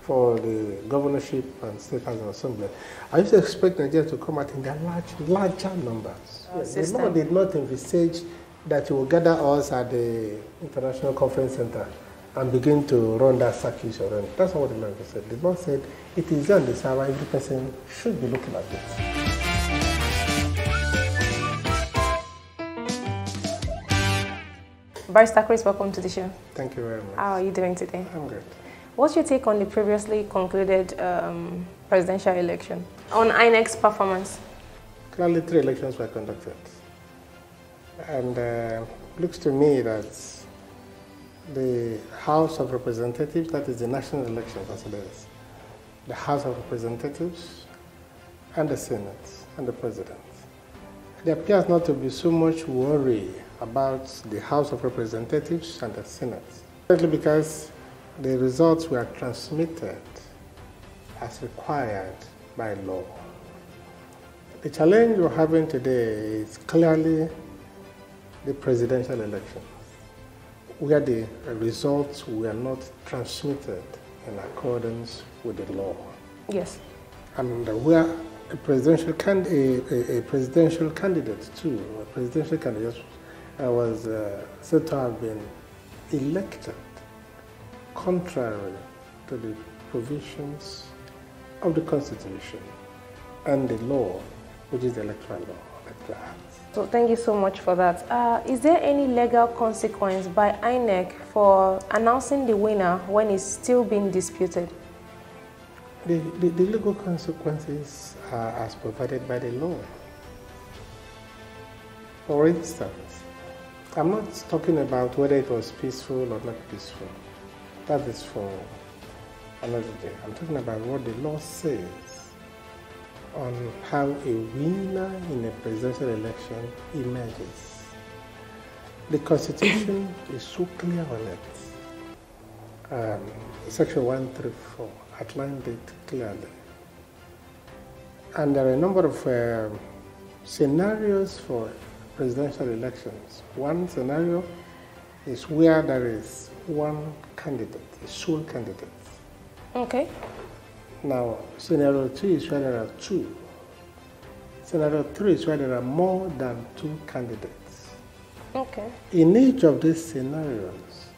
for the governorship and state house and assembly, I used to expect Nigeria to come out in their larger numbers. The law did not envisage that you will gather us at the International Conference Center and begin to run that circuit. That's not what the law said. The law said it is on the server, every person should be looking at it. Barrister Cris, welcome to the show. Thank you very much. How are you doing today? I'm good. What's your take on the previously concluded presidential election? On INEC's performance? Clearly, 3 elections were conducted. And looks to me that the House of Representatives, that is the national elections as it is, the House of Representatives and the Senate and the President. There appears not to be so much worry about the House of Representatives and the Senate, simply because the results were transmitted as required by law. The challenge we're having today is clearly the presidential election, where the results were not transmitted in accordance with the law. Yes. And where a presidential candidate was said to have been elected contrary to the provisions of the Constitution and the law, which is the electoral law, Electoral Act. So thank you so much for that. Is there any legal consequence by INEC for announcing the winner when it's still being disputed? The legal consequences are as provided by the law. For instance, I'm not talking about whether it was peaceful or not peaceful. That is for another day. I'm talking about what the law says on how a winner in a presidential election emerges. The Constitution is so clear on it. Section 134 outlined it clearly. And there are a number of scenarios for presidential elections. One scenario is where there is one candidate, a sole candidate. Okay. Now, scenario 2 is where there are 2. Scenario 3 is where there are more than 2 candidates. Okay. In each of these scenarios,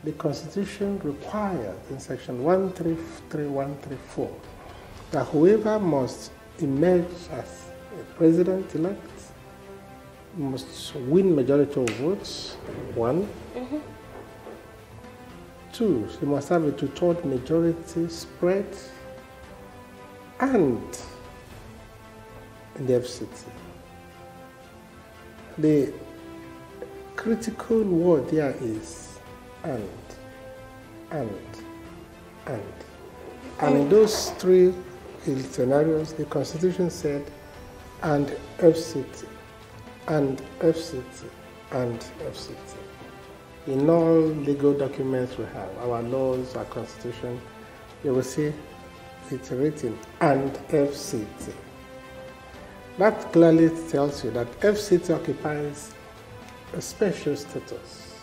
the Constitution requires in section 133, 134 that whoever must emerge as a president-elect must win majority of votes, 1. 2, she must have a 2/3 majority spread, and in the FCT. The critical word here is and. And in those 3 scenarios, the Constitution said, and FCT, and FCT, and FCT. In all legal documents we have, our laws, our Constitution, you will see it's written, and FCT. That clearly tells you that FCT occupies a special status,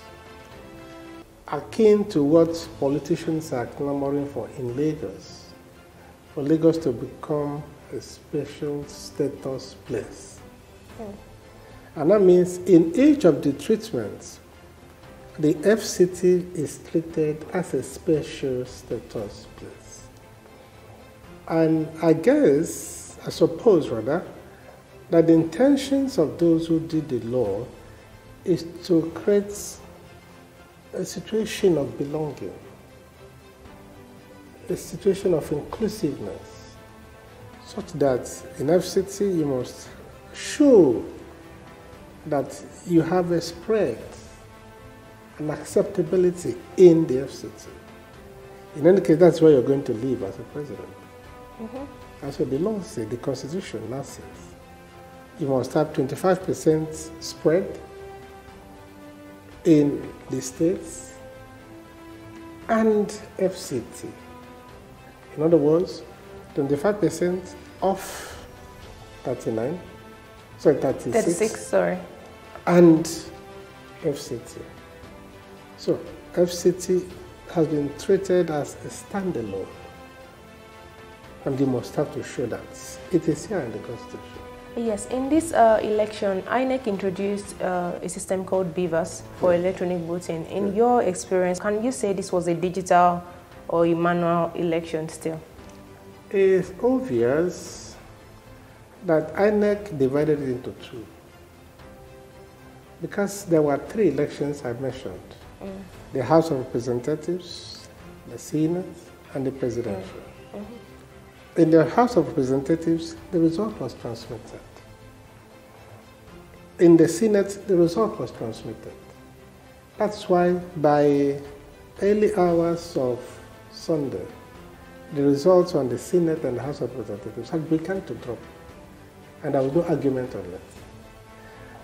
akin to what politicians are clamoring for in Lagos, for Lagos to become a special status place. And that means in each of the treatments, the FCT is treated as a special status place. And I suppose rather, that the intentions of those who did the law is to create a situation of belonging, a situation of inclusiveness, such that in FCT you must show that you have a spread and acceptability in the FCT. In any case, that's where you're going to live as a president. That's what the law says, the Constitution now says. You must have 25% spread in the states and FCT. In other words, 25% off 36, sorry. And FCT. So FCT has been treated as a standalone. And you must have to show that. It is here in the Constitution. Yes, in this election, INEC introduced a system called BVAS for electronic voting. In your experience, can you say this was a digital or a manual election still? It's obvious that INEC divided it into two, because there were three elections I mentioned. The House of Representatives, the Senate, and the presidential. In the House of Representatives, the result was transmitted. In the Senate, the result was transmitted. That's why by early hours of Sunday, the results on the Senate and the House of Representatives had begun to drop, and there was no argument on it.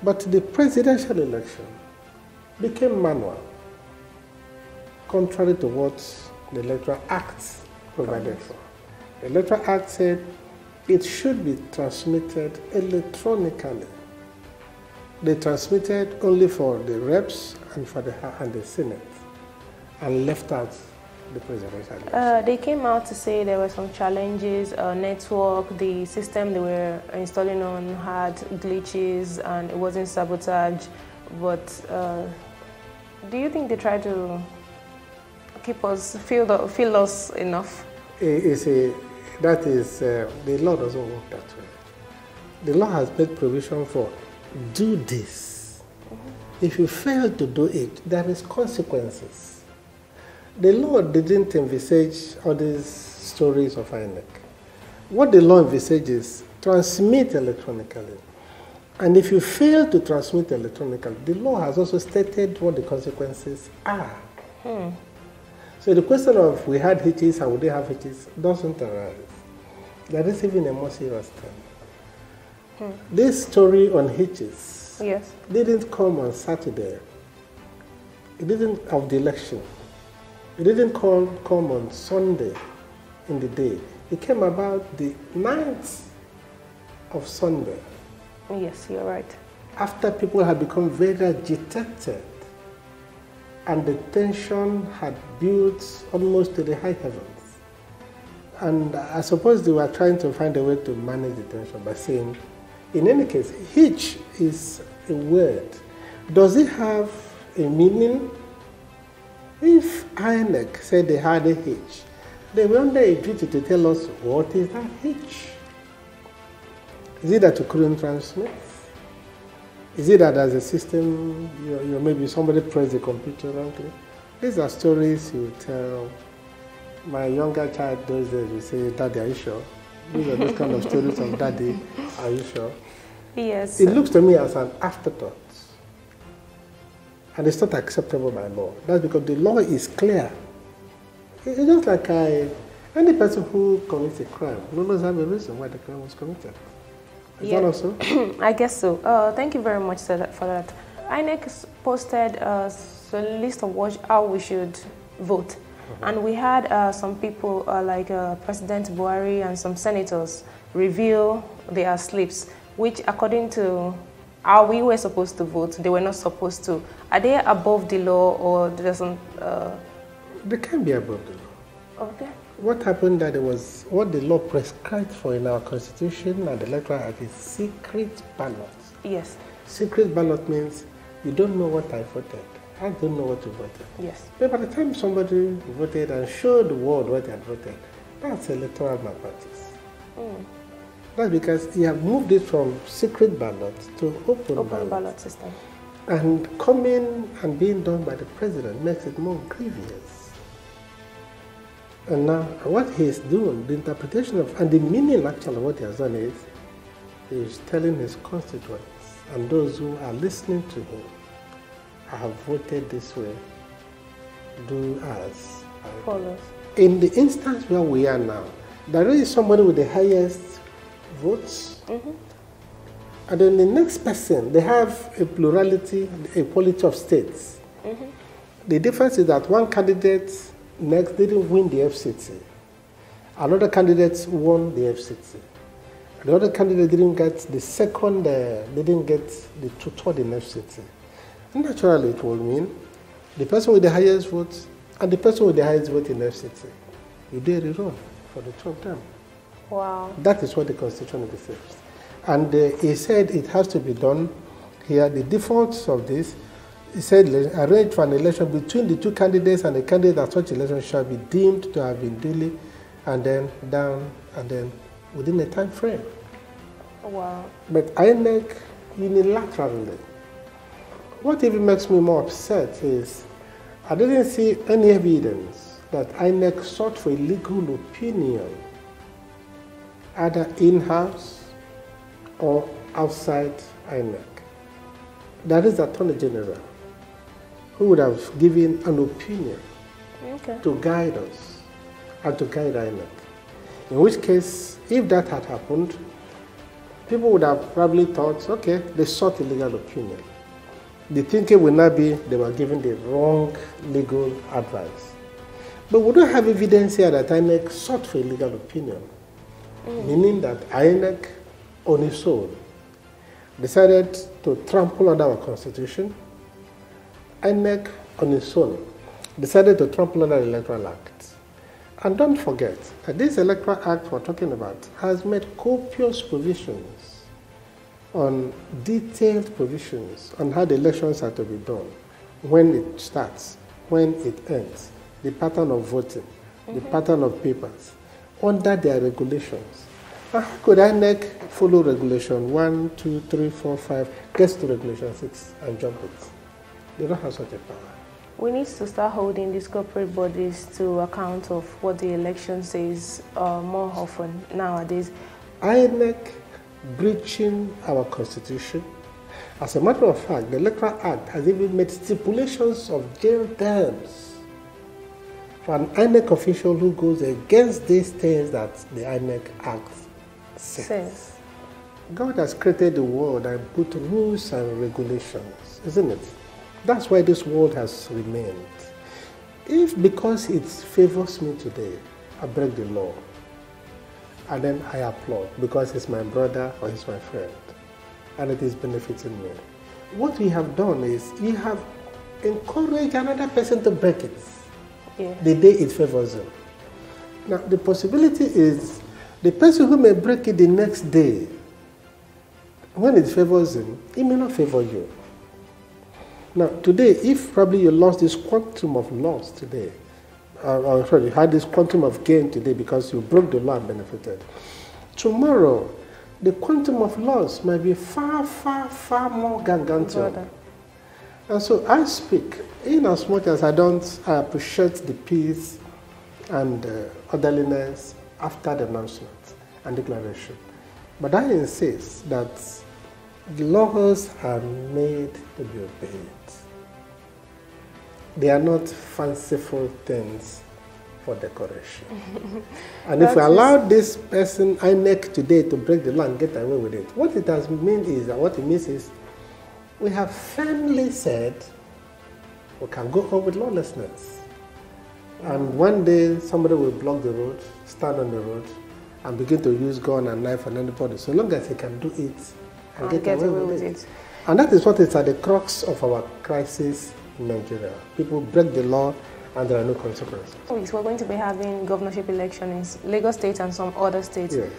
But the presidential election became manual, contrary to what the Electoral Act provided for. The Electoral Act said it should be transmitted electronically. They transmitted only for the reps and for the Senate, and left out the presidential election. They came out to say there were some challenges, network, the system they were installing on had glitches and it wasn't sabotaged. But do you think they tried to keep us, feel us enough? The law doesn't work that way. The law has made provision for do this. If you fail to do it, there is consequences. The law didn't envisage all these stories of INEC. What the law envisages, transmit electronically. And if you fail to transmit electronically, the law has also stated what the consequences are. So the question of we had hitches and we didn't have hitches doesn't arise. There is even a more serious thing. This story on hitches didn't come on Saturday. It didn't of the election. It didn't come on Sunday in the day. It came about the night of Sunday. Yes, you're right. After people had become very agitated and the tension had built almost to the high heavens. And I suppose they were trying to find a way to manage the tension by saying, in any case, hitch is a word. Does it have a meaning? If INEC said they had a hitch, they were under a duty to tell us what is that hitch. Is it that you couldn't transmit? Is it that as a system, maybe somebody pressed the computer wrongly? These are stories you tell. My younger child those days will say, Daddy, are you sure? These are those kind of stories of Daddy, are you sure? Yes. It looks to me as an afterthought. And it's not acceptable by law. That's because the law is clear. It's just like any person who commits a crime will always have a reason why the crime was committed. Is that also? I guess so. Thank you very much for that. INEC posted a list of how we should vote. And we had some people like President Buhari and some senators reveal their slips, which according to how we were supposed to vote, they were not supposed to. Are they above the law or doesn't? They can be above the law. Okay. What happened that it was what the law prescribed for in our Constitution and the Electoral Act is secret ballot. Yes. Secret ballot means you don't know what I voted. I don't know what you voted. Yes. But by the time somebody voted and showed the world what they had voted, that's electoral malpractice. That's because you have moved it from secret ballot to open ballot system. And coming and being done by the president makes it more grievous. And now what he is doing, the interpretation of, and the meaning actually of what he has done is, he is telling his constituents and those who are listening to him, I have voted this way, do as I follows. In the instance where we are now, there is somebody with the highest votes, and then the next person, they have a plurality, a equality of states. The difference is that one candidate next didn't win the FCT. Another candidate won the FCT. The other candidate didn't get the second, didn't get the third in FCT. Naturally, it will mean the person with the highest votes and the person with the highest vote in FCT, you dare rerun for the 2 of them. Wow. That is what the Constitution says. And he said it has to be done here. The defaults of this, he said, arrange for an election between the two candidates, and the candidate at such election shall be deemed to have been duly, and then down, and then within a time frame. Wow. But INEC unilaterally. What even makes me more upset is I didn't see any evidence that INEC sought for a legal opinion, either in-house or outside INEC. That is the Attorney General, who would have given an opinion to guide us and to guide INEC. In which case, if that had happened, people would have probably thought, okay, they sought a legal opinion. The thinking would not be they were given the wrong legal advice. But we don't have evidence here that INEC sought for a legal opinion, meaning that INEC on its own decided to trample under our Constitution. INEC on its own decided to trample under the Electoral Act. And don't forget that this Electoral Act we're talking about has made copious provisions on detailed provisions on how the elections are to be done, when it starts, when it ends, the pattern of voting, the pattern of papers, under their regulations. How could INEC follow regulation 1, 2, 3, 4, 5, gets to regulation 6 and jump it? They don't have such a power. We need to start holding these corporate bodies to account of what the election says more often nowadays. INEC breaching our Constitution. As a matter of fact, the Electoral Act has even made stipulations of jail terms for an INEC official who goes against these things that the INEC Act says. God has created the world and put rules and regulations, isn't it? That's why this world has remained. If because it favors me today, I break the law, and then I applaud because he's my brother or he's my friend, and it is benefiting me. What we have done is we have encouraged another person to break it the day it favors him. Now, the possibility is the person who may break it the next day, when it favors him, it may not favor you. Now, today, if probably you lost this quantum of loss today, you had this quantum of gain today because you broke the law and benefited. Tomorrow, the quantum of loss might be far, far, far more gargantuan. And so I speak, in as much as I appreciate the peace and orderliness after the announcement and declaration. But I insist that the laws are made to be obeyed. They are not fanciful things for decoration. And if we allow this person, INEC, today to break the law and get away with it, what it has meant is, and what it means is, we have firmly said we can go on with lawlessness. And one day somebody will block the road, stand on the road, and begin to use gun and knife on anybody, so long as he can do it and get away with it. And that is what is at the crux of our crisis in Nigeria. People break the law and there are no consequences. We're going to be having governorship elections in Lagos State and some other states. Yes.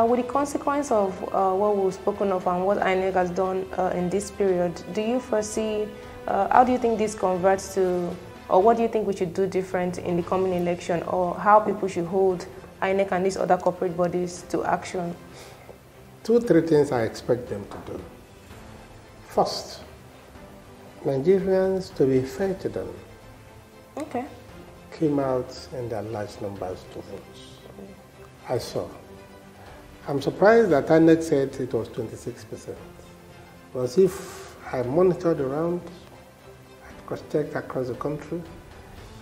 With the consequence of what we've spoken of and what INEC has done in this period, do you foresee, how do you think this converts to, or what do you think we should do different in the coming election, or how people should hold INEC and these other corporate bodies to action? 2, 3 things I expect them to do. First, Nigerians, to be fair to them, came out in their large numbers to vote. I saw. I'm surprised that INEC said it was 26%. Because if I monitored around, I cross-checked across the country,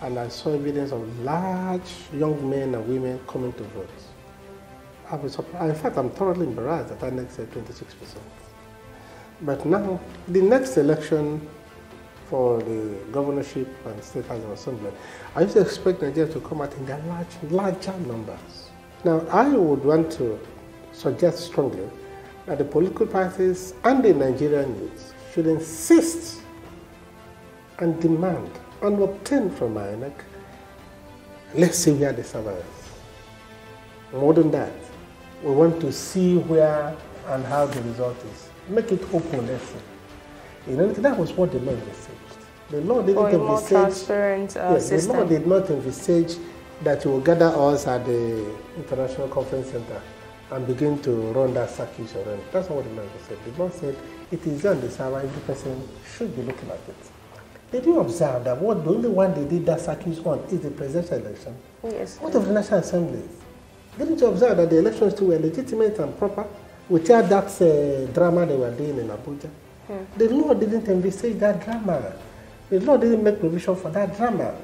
and I saw evidence of large young men and women coming to vote. I was surprised. In fact, I'm thoroughly embarrassed that INEC said 26%. But now, the next election for the governorship and state house of assembly, I used to expect Nigeria to come out in their larger numbers. Now, I would want to suggest strongly that the political parties and the Nigerian youth should insist and demand and obtain from INEC, let's see where the server is. More than that, We want to see where and how the result is. Make it open, let's say. You know, that was what the law envisaged. The law didn't envisage more transparent system. The law did not envisage that you will gather us at the International Conference Center and begin to run that circuit around. That's not what the law said. The law said it is on the server, every person should be looking at it. Did you observe that the only one they did that circuit on is the presidential election? Yes. What of the National Assembly? Didn't you observe that the elections too were legitimate and proper without that drama they were doing in Abuja? The law didn't envisage that drama. The law didn't make provision for that drama.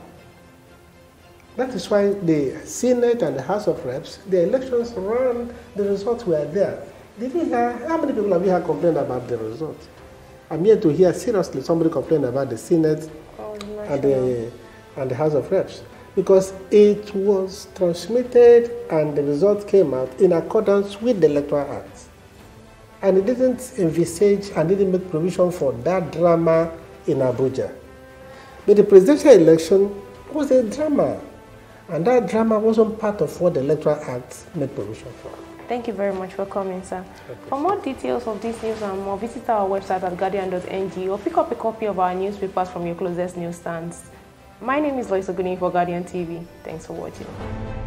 That is why the Senate and the House of Reps, the elections ran, the results were there. Did you hear, how many people have you heard complain about the results? I'm here to hear seriously somebody complain about the Senate and the House of Reps. Because it was transmitted and the results came out in accordance with the Electoral Act. And it didn't envisage and didn't make provision for that drama in Abuja. But the presidential election was a drama. And that drama wasn't part of what the Electoral Act made provision for. Thank you very much for coming, sir. For more details of this news and more, visit our website at guardian.ng or pick up a copy of our newspapers from your closest newsstands. My name is Cris Okeke for GuardianTV. Thanks for watching.